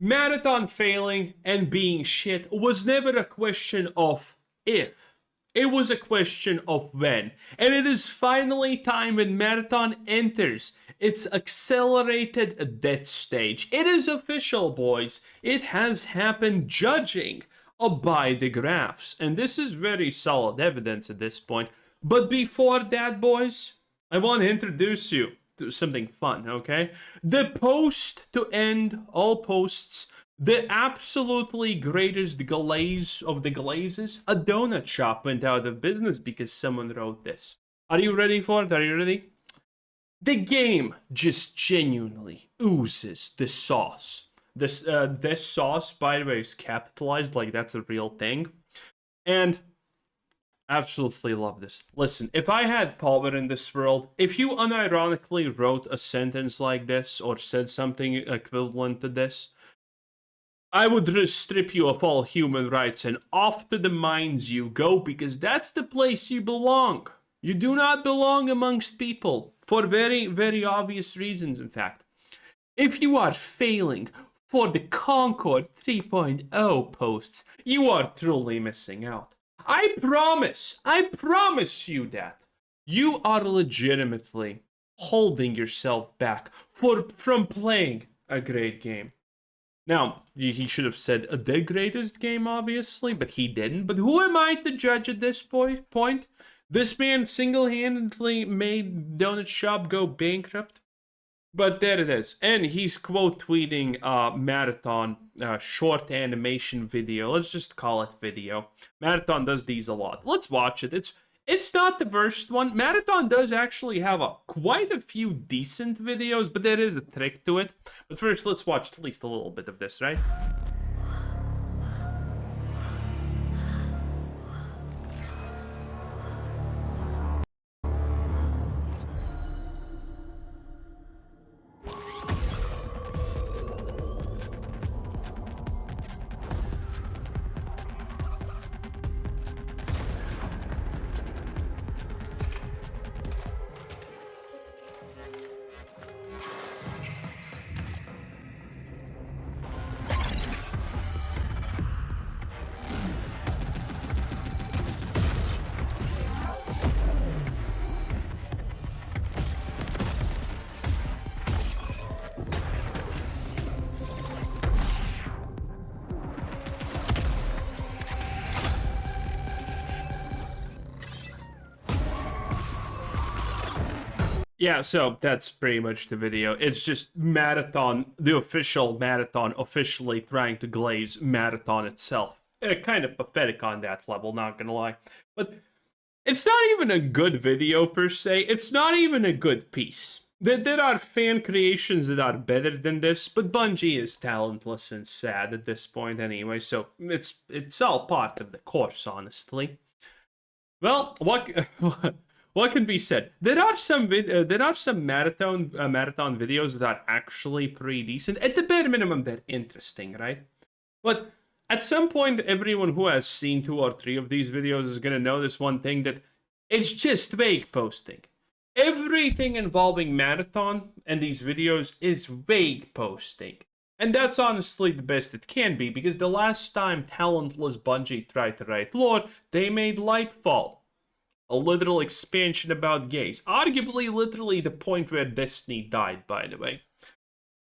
Marathon failing and being shit was never a question of if. It was a question of when. And it is finally time when Marathon enters its accelerated death stage. It is official, boys. It has happened, judging by the graphs. And this is very solid evidence at this point. But before that, boys, I want to introduce you to something fun, okay? The post to end all posts, the absolutely greatest glaze of the glazes, a donut shop went out of business because someone wrote this. Are you ready for it? Are you ready? The game just genuinely oozes the sauce. This sauce, by the way, is capitalized, like that's a real thing. And absolutely love this. Listen, if I had power in this world, if you unironically wrote a sentence like this or said something equivalent to this, I would strip you of all human rights and off to the mines you go, because that's the place you belong. You do not belong amongst people for very, very obvious reasons, in fact. If you are failing for the Concord 3.0 posts, you are truly missing out. I promise you that you are legitimately holding yourself back from playing a great game. Now, he should have said the greatest game, obviously, but he didn't. But who am I to judge at this point? This man single-handedly made Donut Shop go bankrupt. But there it is. And he's quote tweeting Marathon short animation video. Let's just call it video. Marathon does these a lot. Let's watch it. It's not the worst one. Marathon does actually have quite a few decent videos, but there is a trick to it. But first, let's watch at least a little bit of this, right? Yeah, so that's pretty much the video. It's just Marathon, the official Marathon, officially trying to glaze Marathon itself. Kind of pathetic on that level, not gonna lie. But it's not even a good video per se. It's not even a good piece. There are fan creations that are better than this, but Bungie is talentless and sad at this point anyway, so it's all part of the course, honestly. Well, what can be said? There are some marathon videos that are actually pretty decent. At the bare minimum, they're interesting, right? But at some point, everyone who has seen 2 or 3 of these videos is gonna notice one thing, that it's just vague posting. Everything involving Marathon and these videos is vague posting. And that's honestly the best it can be, because the last time talentless Bungie tried to write lore, they made Lightfall, a literal expansion about gays. Arguably, literally the point where Destiny died, by the way.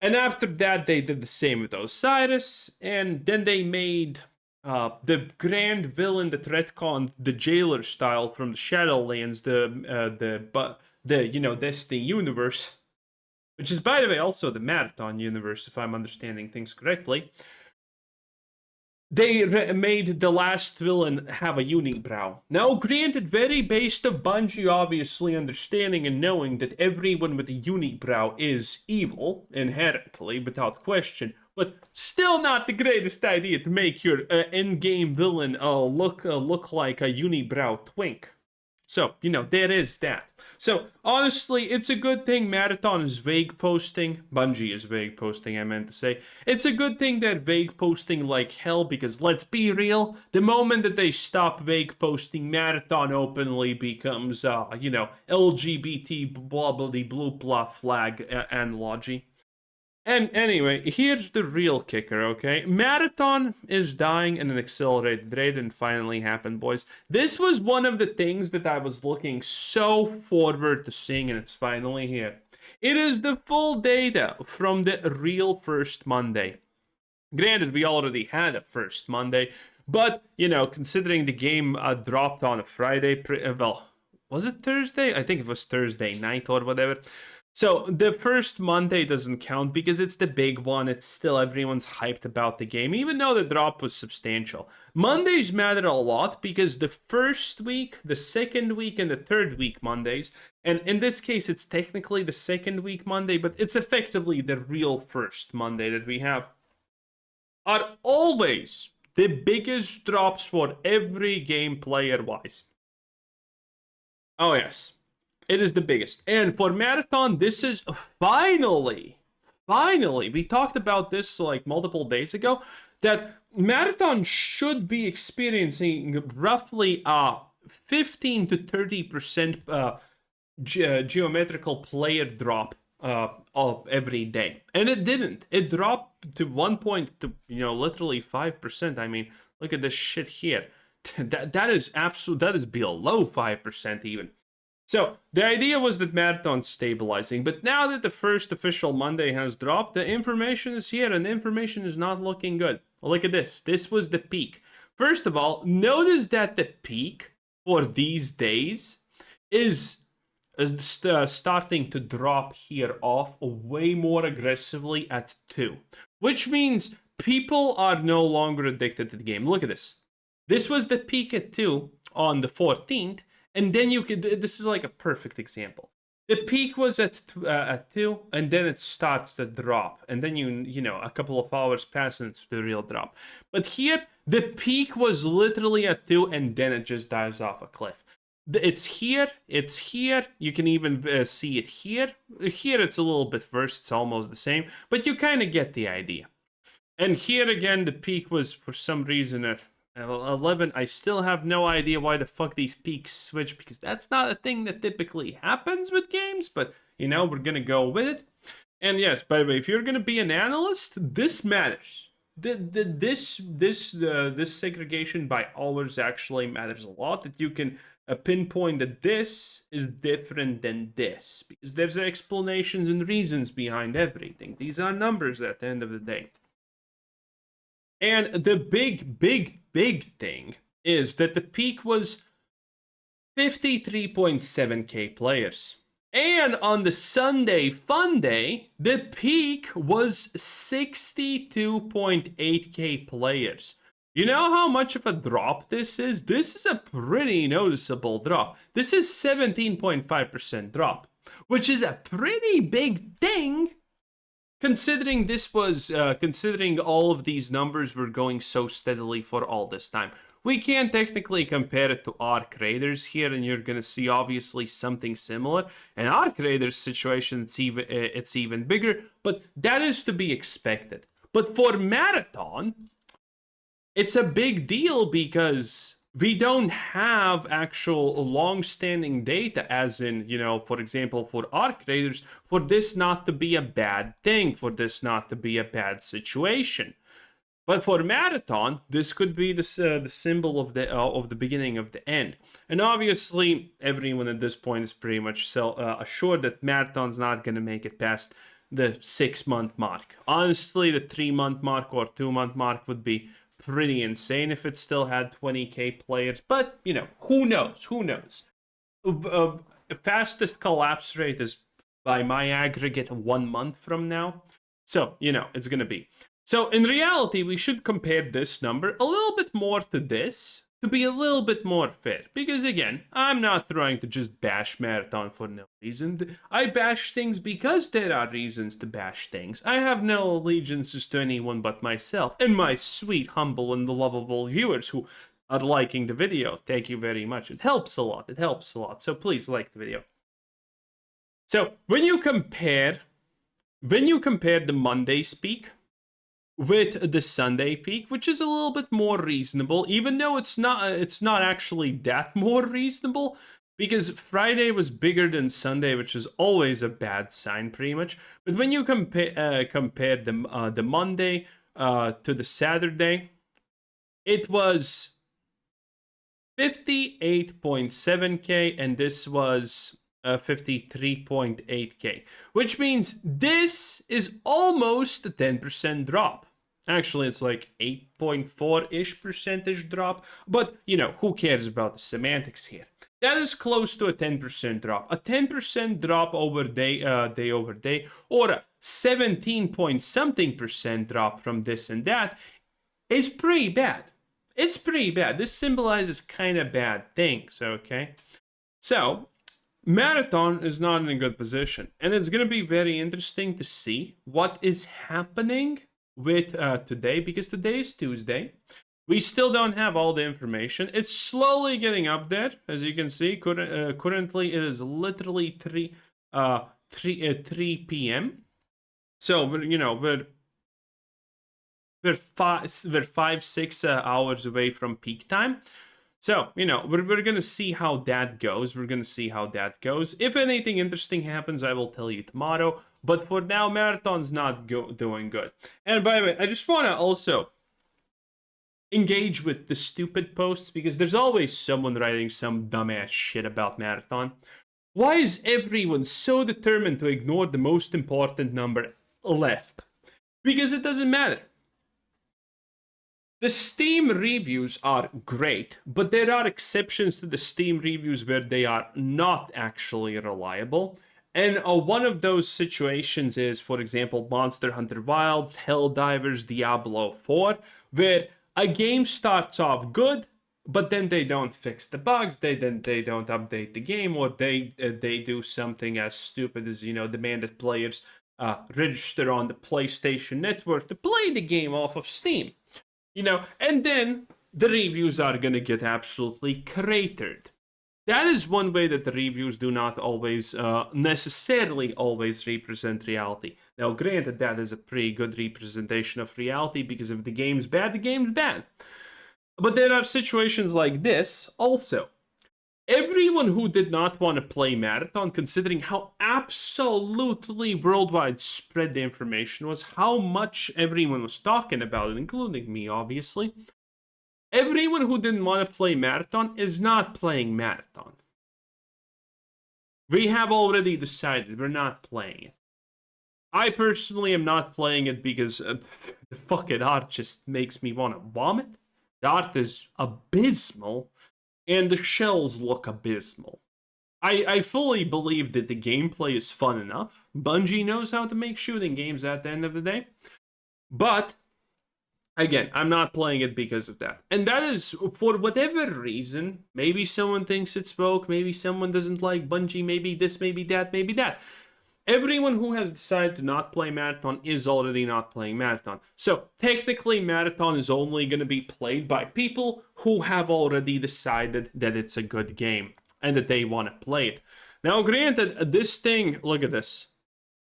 And after that, they did the same with Osiris, and then they made the grand villain that retconned the jailer style from the Shadowlands, the Destiny universe, which is, by the way, also the Marathon universe, if I'm understanding things correctly. They made the last villain have a unibrow. Now, granted, very based of Bungie obviously understanding and knowing that everyone with a unibrow is evil, inherently, without question, but still not the greatest idea to make your endgame villain look like a unibrow twink. So, there is that. So, honestly, it's a good thing Marathon is vague posting. Bungie is vague posting, I meant to say. It's a good thing they're vague posting like hell, because let's be real, the moment that they stop vague posting, Marathon openly becomes, LGBT blah blah blue blah flag analogy. And anyway, here's the real kicker, okay? Marathon is dying at an accelerated rate and finally happened, boys. This was one of the things that I was looking so forward to seeing, and it's finally here. It is the full data from the real first Monday. Granted, we already had a first Monday, but, you know, considering the game dropped on a Friday, well, was it Thursday? I think it was Thursday night or whatever. So the first Monday doesn't count because it's the big one. It's still everyone's hyped about the game, even though the drop was substantial. Mondays matter a lot because the first week, the second week, and the third week Mondays, and in this case, it's technically the second week Monday, but it's effectively the real first Monday that we have, are always the biggest drops for every game player-wise. Oh, yes. It is the biggest. And for Marathon, this is finally, we talked about this like multiple days ago, that Marathon should be experiencing roughly 15 to 30% geometrical player drop of every day. And it didn't. It dropped to 1 point to, literally 5%. I mean, look at this shit here. that is below 5% even. So, the idea was that Marathon's stabilizing, but now that the first official Monday has dropped, the information is here, and the information is not looking good. Look at this. This was the peak. First of all, notice that the peak for these days is starting to drop here off way more aggressively at 2, which means people are no longer addicted to the game. Look at this. This was the peak at 2 on the 14th, and then you could. This is like a perfect example. The peak was at 2, and then it starts to drop, and then a couple of hours pass and it's the real drop. But here, the peak was literally at 2, and then it just dives off a cliff. It's here. You can even see it here. Here it's a little bit worse. It's almost the same, but you kind of get the idea. And here again, the peak was for some reason at 11. I still have no idea why the fuck these peaks switch, because that's not a thing that typically happens with games, but we're gonna go with it. And yes, by the way, if you're gonna be an analyst, this matters. This segregation by hours actually matters a lot, that you can pinpoint that this is different than this, because there's explanations and reasons behind everything. These are numbers at the end of the day. And the big thing is that the peak was 53.7k players. And on the Sunday Fun Day, the peak was 62.8k players. You know how much of a drop this is? This is a pretty noticeable drop. This is 17.5% drop, which is a pretty big thing. Considering considering all of these numbers were going so steadily for all this time. We can't technically compare it to Arc Raiders here, and you're gonna see obviously something similar. In Arc Raiders' situation, it's even bigger, but that is to be expected. But for Marathon, it's a big deal because we don't have actual long-standing data, as in, for example, for Arc Raiders, for this not to be a bad thing, for this not to be a bad situation. But for Marathon, this could be the symbol of the beginning of the end. And obviously, everyone at this point is pretty much assured that Marathon's not going to make it past the 6-month mark. Honestly, the 3-month mark or 2-month mark would be pretty insane if it still had 20k players, but who knows. Fastest collapse rate is, by my aggregate, 1 month from now, so it's gonna be. So in reality, we should compare this number a little bit more to this to be a little bit more fair, because again, I'm not trying to just bash Marathon for no reason. I bash things because there are reasons to bash things. I have no allegiances to anyone but myself and my sweet, humble, and lovable viewers who are liking the video. Thank you very much. It helps a lot. So please like the video. So when you compare the Monday's peak with the Sunday peak, which is a little bit more reasonable, even though it's not actually that more reasonable, because Friday was bigger than Sunday, which is always a bad sign, pretty much. But when you compare the Monday to the Saturday, it was 58.7k, and this was 53.8k, which means this is almost a 10% drop. Actually, it's like 8.4-ish percentage drop, but who cares about the semantics here? That is close to a 10% drop. A 10% drop over day over day, or a 17 point something percent drop from this and that is pretty bad. It's pretty bad. This symbolizes kind of bad things, okay? So, Marathon is not in a good position, and it's going to be very interesting to see what is happening with today, because today is Tuesday. We still don't have all the information. It's slowly getting up there, as you can see. Currently, it is literally 3 p.m. So we're 5-6 hours away from peak time. So, we're going to see how that goes. If anything interesting happens, I will tell you tomorrow. But for now, Marathon's not doing good. And by the way, I just want to also engage with the stupid posts, because there's always someone writing some dumbass shit about Marathon. Why is everyone so determined to ignore the most important number left? Because it doesn't matter. The Steam reviews are great, but there are exceptions to the Steam reviews where they are not actually reliable. And one of those situations is, for example, Monster Hunter Wilds, Helldivers, Diablo 4, where a game starts off good, but then they don't fix the bugs, they don't update the game, or they do something as stupid as, demand that players register on the PlayStation Network to play the game off of Steam. And then the reviews are gonna get absolutely cratered. That is one way that the reviews do not always, necessarily always represent reality. Now, granted, that is a pretty good representation of reality, because if the game's bad, the game's bad. But there are situations like this also. Everyone who did not want to play Marathon, considering how absolutely worldwide spread the information was, how much everyone was talking about it, including me, obviously. Everyone who didn't want to play Marathon is not playing Marathon. We have already decided we're not playing it. I personally am not playing it because the fucking art just makes me want to vomit. The art is abysmal, and the shells look abysmal. I fully believe that the gameplay is fun enough. Bungie knows how to make shooting games at the end of the day. But, again, I'm not playing it because of that. And that is, for whatever reason, maybe someone thinks it's woke, maybe someone doesn't like Bungie, maybe this, maybe that, maybe that. Everyone who has decided to not play Marathon is already not playing Marathon. So, technically, Marathon is only going to be played by people who have already decided that it's a good game and that they want to play it. Now, granted, this thing, look at this.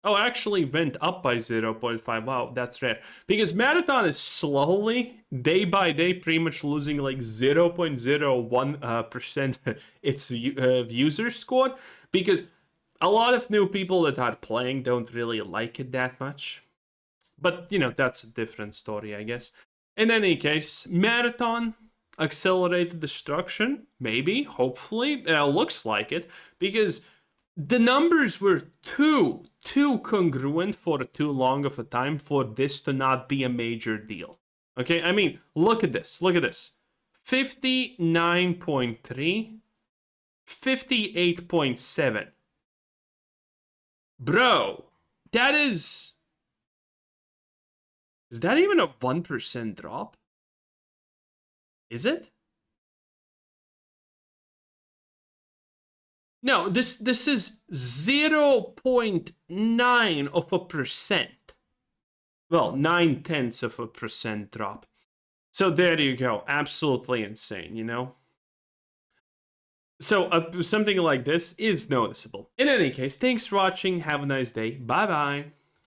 Oh, actually went up by 0.5. Wow, that's rare. Because Marathon is slowly, day by day, pretty much losing like 0.01% its user score. Because a lot of new people that are playing don't really like it that much. But, that's a different story, I guess. In any case, Marathon, accelerated destruction, maybe, hopefully, looks like it, because the numbers were too congruent for too long of a time for this to not be a major deal. Okay, I mean, look at this, 59.3, 58.7. Bro, that is that even a 1% drop? Is it? No, this is 0.9 of a percent. Well, 0.9% drop. So there you go. Absolutely insane, So something like this is noticeable. In any case, thanks for watching. Have a nice day. Bye-bye.